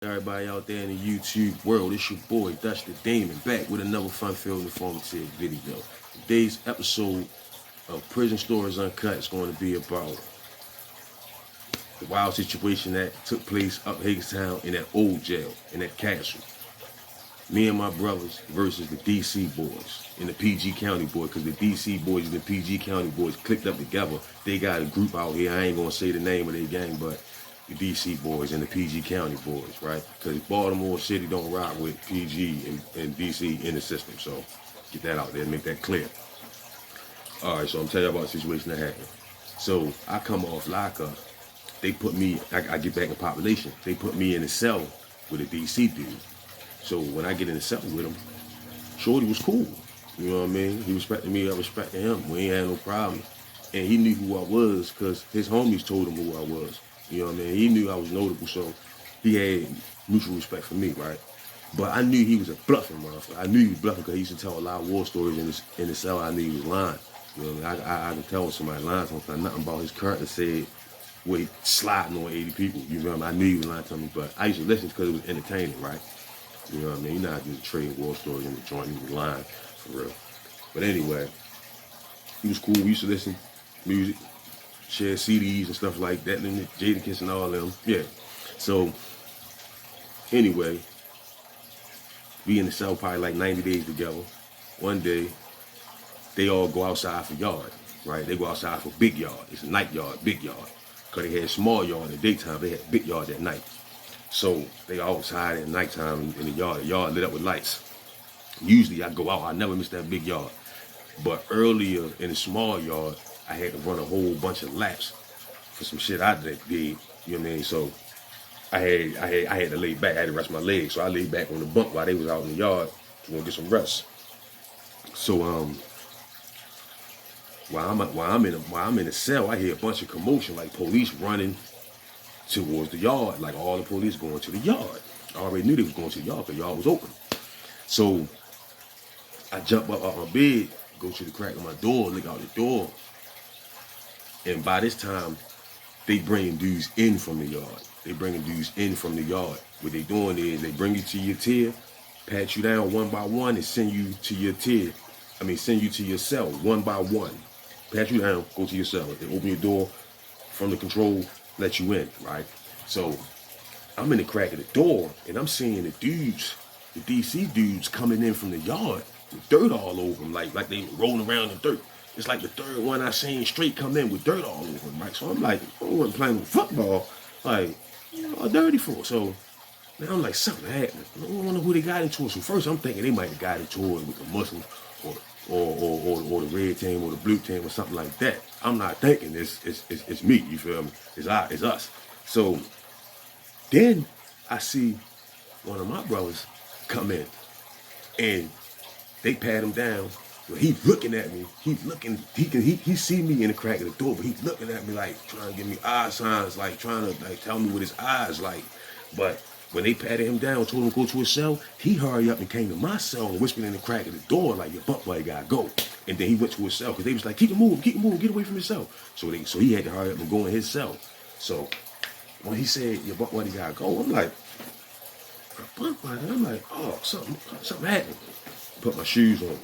Everybody out there in the YouTube world, it's your boy Dutch the Demon back with another fun-filled informative video. Today's episode of Prison Stories Uncut is going to be about the wild situation that took place up Hagerstown in that old jail, in that castle. Me and my brothers versus the DC boys and the PG County boys, because the DC boys and the PG County boys clicked up together. They got a group out here. I ain't going to say the name of their gang, but the DC boys and the PG County boys, right? Because Baltimore City don't rock with PG and DC in the system. So get that out there and make that clear. All right, so I'm telling you about the situation that happened. So I come off lockup. They put me, I get back in population. They put me in a cell with a DC dude. So when I get in the cell with him, Shorty was cool. You know what I mean? He respected me, I respected him. We ain't had no problem. And he knew who I was because his homies told him who I was. You know what I mean? He knew I was notable, so he had mutual respect for me, right? But I knew he was a bluffing motherfucker. I knew he was bluffing because he used to tell a lot of war stories in the cell. I knew he was lying. You know what I mean? I can tell when somebody lying something. Nothing about his character said, well, he sliding on 80 people. You know what I mean? I knew he was lying to me, but I used to listen because it was entertaining, right? You know what I mean? You're not just trading war stories in the joint. He was lying, for real. But anyway, he was cool. We used to listen music, share CDs and stuff like that, and Jadakiss and all them. Yeah. So, anyway, we in the cell probably like 90 days together. One day, they all go outside for yard, right? They go outside for big yard. It's a night yard, big yard. Because they had small yard in the daytime, they had big yard at night. So they outside at nighttime in the yard lit up with lights. Usually I go out, I never miss that big yard. But earlier in the small yard, I had to run a whole bunch of laps for some shit I did. You know what I mean? So I had to lay back. I had to rest my legs. So I laid back on the bunk while they was out in the yard to go get some rest. So while I'm in the cell, I hear a bunch of commotion, like police running towards the yard, like all the police going to the yard. I already knew they was going to the yard because the yard was open. So I jump up out my bed, go to the crack of my door, look out the door. And by this time, they bringing dudes in from the yard. They bringing dudes in from the yard. What they doing is they bring you to your tier, pat you down one by one, and send you to your tier. Send you to your cell one by one. Pat you down, go to your cell. They open your door from the control, let you in, right? So I'm in the crack of the door, and I'm seeing the dudes, the DC dudes coming in from the yard with dirt all over them, like they rolling around in dirt. It's like the third one I seen straight come in with dirt all over them, right? So I'm like, I wasn't playing with football, like, dirty for. So now I'm like, something happened. I don't wonder who they got into it. So first I'm thinking they might have got into it with the Muslims or the red team or the blue team or something like that. I'm not thinking it's me, you feel me? It's us. So then I see one of my brothers come in and they pat him down. Well, he's looking at me. He's looking, he see me in the crack of the door, but he's looking at me like trying to give me eye signs, like trying to like tell me with his eyes, like. But when they patted him down, told him to go to his cell, he hurried up and came to my cell and whispered in the crack of the door like, your bunk boy gotta go. And then he went to his cell because they was like, keep it moving, get away from his cell. So he had to hurry up and go in his cell. So when he said, your bunk buddy gotta go, I'm like, bunk buddy? I'm like, oh, something happened. Put my shoes on.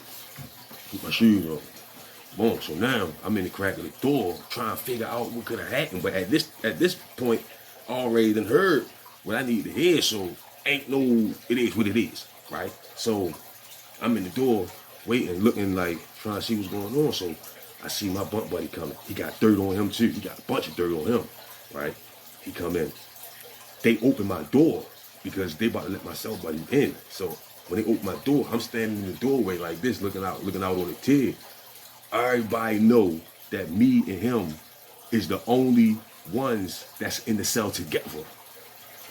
Boom. So now I'm in the crack of the door trying to figure out what could have happened. But at this point, already done heard what I need to hear. So ain't no, it is what it is, right? So I'm in the door waiting, looking like trying to see what's going on. So I see my bunk buddy coming. He got dirt on him too. He got a bunch of dirt on him, right? He come in. They open my door because they about to let my cell buddy in. So when they open my door, I'm standing in the doorway like this, looking out on the tier. Everybody know that me and him is the only ones that's in the cell together.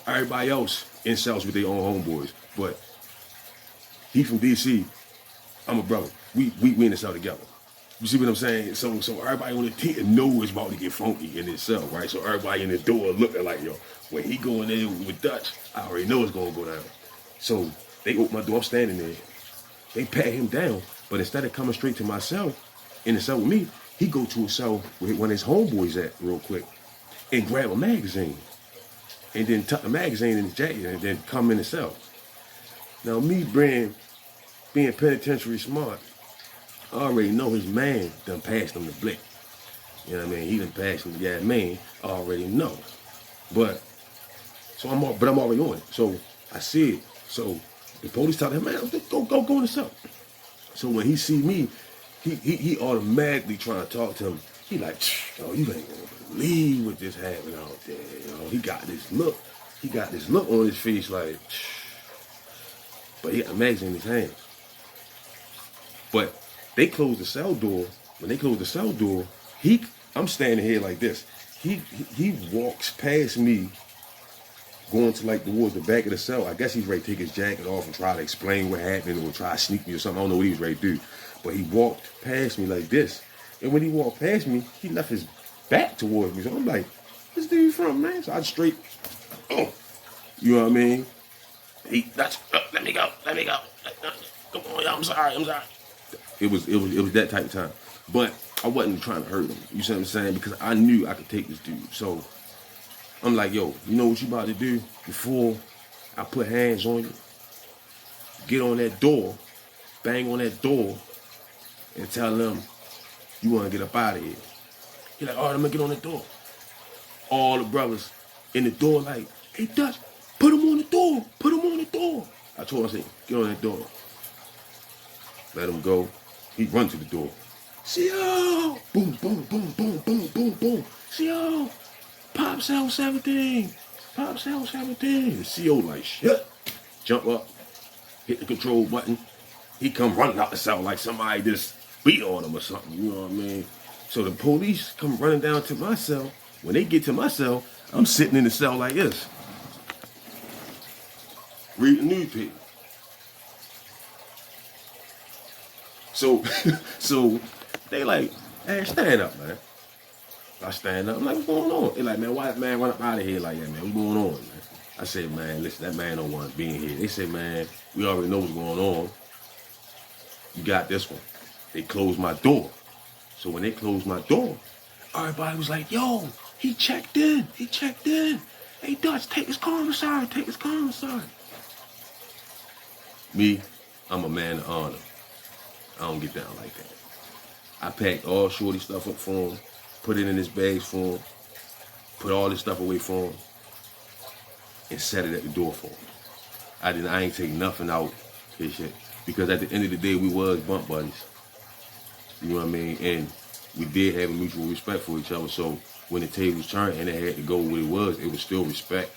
Everybody else in cells with their own homeboys. But he from DC, I'm a brother. We in the cell together. You see what I'm saying? So everybody on the tier know it's about to get funky in this cell, right? So everybody in the door looking like, yo, when he going in with Dutch, I already know it's gonna go down. So they open my door, I'm standing there. They pat him down, but instead of coming straight to my cell, in the cell with me, he go to a cell where one of his homeboys at real quick and grab a magazine. and then tuck the magazine in his jacket and then come in the cell. Now me being penitentiary smart, I already know his man done passed him the blick. You know what I mean? He done passed him the gas man. I already know. But I'm already on it. So I see it. So the police tell him, man, go in the cell. So when he see me, he automatically trying to talk to him. He like, yo, you ain't gonna believe what just happened out there. You know, he got this look. He got this look on his face like, but he got a magazine in his hand. But they closed the cell door. When they closed the cell door, I'm standing here like this. He walks past me, going to like towards the back of the cell. I guess he's ready to take his jacket off and try to explain what happened or try to sneak me or something. I don't know what he was ready to do. But he walked past me like this. And when he walked past me, he left his back towards me. So I'm like, this dude from, man? So I straight, oh, you know what I mean? Let me go. Come on, y'all, I'm sorry. It was that type of time. But I wasn't trying to hurt him. You see what I'm saying? Because I knew I could take this dude. So I'm like, yo, you know what you about to do before I put hands on you? Get on that door, bang on that door, and tell them you want to get up out of here. He's like, all right, I'm going to get on the door. All the brothers in the door like, hey, Dutch, put him on the door. Put him on the door. I told him, I said, get on that door. Let him go. He run to the door. CO! Boom, boom, boom, boom, boom, boom, boom. CO! Pop cell 17. Pop cell 17. The CO like, shit. Jump up. Hit the control button. He come running out the cell like somebody just beat on him or something. You know what I mean? So the police come running down to my cell. When they get to my cell, I'm sitting in the cell like this. Reading the newspaper. So they like, hey, stand up, man. I stand up. I'm like, what's going on? They like, man, why that man run up out of here like that, man? What's going on, man? I said, man, listen, that man don't want to be in here. They said, man, we already know what's going on. You got this one. They closed my door. So when they closed my door, everybody was like, yo, he checked in. He checked in. Hey, Dutch, take his car inside. Take his car inside. Me, I'm a man of honor. I don't get down like that. I packed all Shorty stuff up for him, put it in his bags for him, put all this stuff away for him, and set it at the door for him. I ain't take nothing out his shit. Because at the end of the day, we was bump buddies. You know what I mean? And we did have a mutual respect for each other. So when the tables turned and it had to go what it was still respect.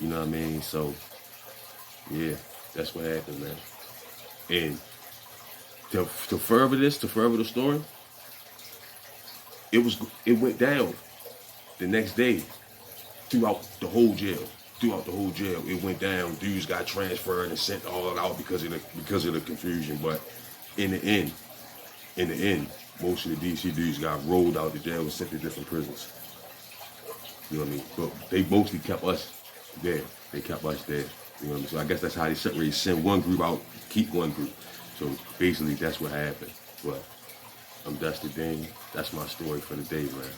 You know what I mean? So, yeah, that's what happened, man. And to further the story, it went down the next day throughout the whole jail. It went down. Dudes got transferred and sent all out because of the confusion. But in the end, most of the DC dudes got rolled out the jail and sent to different prisons. You know what I mean? But they mostly kept us there. They kept us there. You know what I mean? So I guess that's how they separate. Send one group out, keep one group. So basically, that's what happened. But I'm Dusty Dane. That's my story for the day, man.